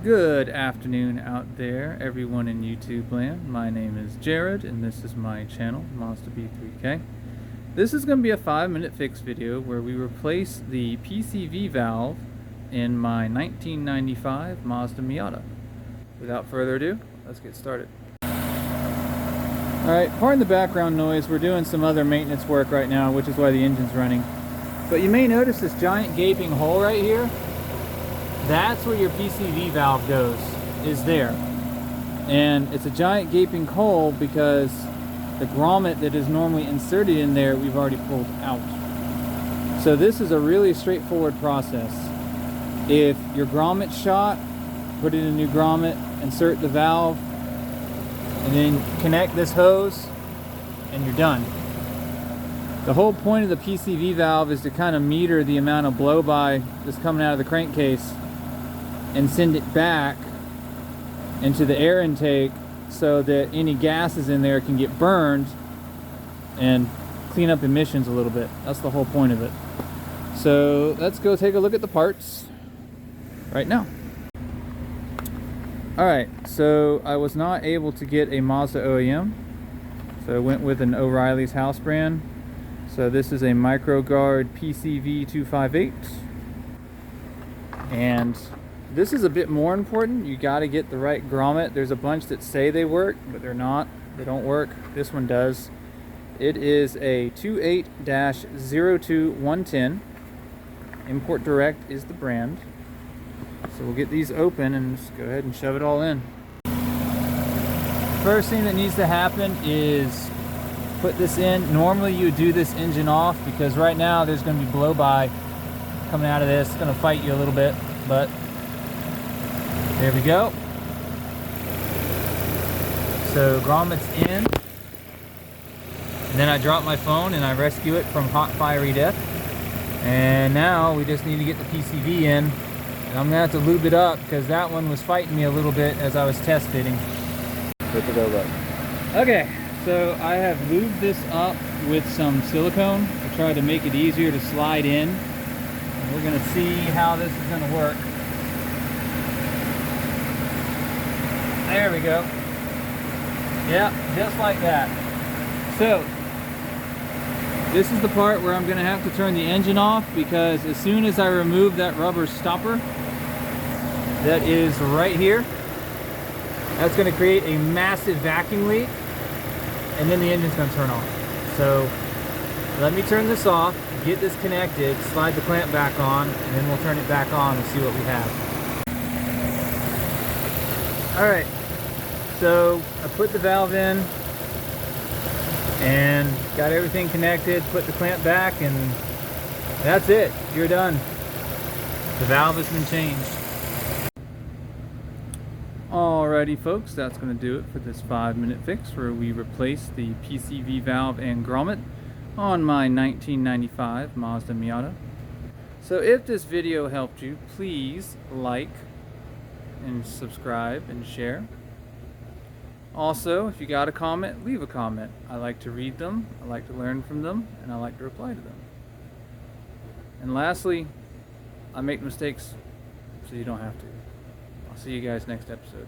Good afternoon out there, everyone in YouTube land. My name is Jared, and this is my channel, Mazda B3K. This is going to be a 5-minute fix video where we replace the PCV valve in my 1995 Mazda Miata. Without further ado, let's get started. Alright, pardon the background noise. We're doing some other maintenance work right now, which is why the engine's running. But you may notice this giant gaping hole right here. That's where your PCV valve goes, is there. And it's a giant gaping hole because the grommet that is normally inserted in there, we've already pulled out. So this is a really straightforward process. If your grommet's shot, put in a new grommet, insert the valve, and then connect this hose, and you're done. The whole point of the PCV valve is to kind of meter the amount of blow-by that's coming out of the crankcase and send it back into the air intake so that any gases in there can get burned and clean up emissions a little bit. That's the whole point of it. So let's go take a look at the parts right now. Alright, so I was not able to get a Mazda OEM, so I went with an O'Reilly's house brand. So this is a MicroGuard PCV 258, and this is a bit more important. You got to get the right grommet. There's a bunch that say they work, but they're not. They don't work. This one does. It is a 28-02110. Import Direct is the brand. So we'll get these open and just go ahead and shove it all in. First thing that needs to happen is put this in. Normally you would do this engine off because right now there's going to be blow-by coming out of this. It's going to fight you a little bit, but there we go. So grommet's in, and then I drop my phone and I rescue it from hot fiery death. And now we just need to get the PCV in, and I'm gonna have to lube it up because that one was fighting me a little bit as I was test fitting. Okay, so I have lubed this up with some silicone to try to make it easier to slide in. And we're gonna see how this is gonna work. There we go. Yeah, just like that. So, this is the part where I'm going to have to turn the engine off because as soon as I remove that rubber stopper that is right here, that's going to create a massive vacuum leak, and then the engine's going to turn off. So, let me turn this off, get this connected, slide the clamp back on, and then we'll turn it back on and see what we have. Alright, so I put the valve in and got everything connected, put the clamp back, and that's it. You're done. The valve has been changed. Alrighty folks, that's going to do it for this 5-minute fix where we replace the PCV valve and grommet on my 1995 Mazda Miata. So if this video helped you, please like and subscribe and share. Also, if you got a comment, leave a comment. I like to read them, I like to learn from them, and I like to reply to them. And lastly, I make mistakes so you don't have to. I'll see you guys next episode.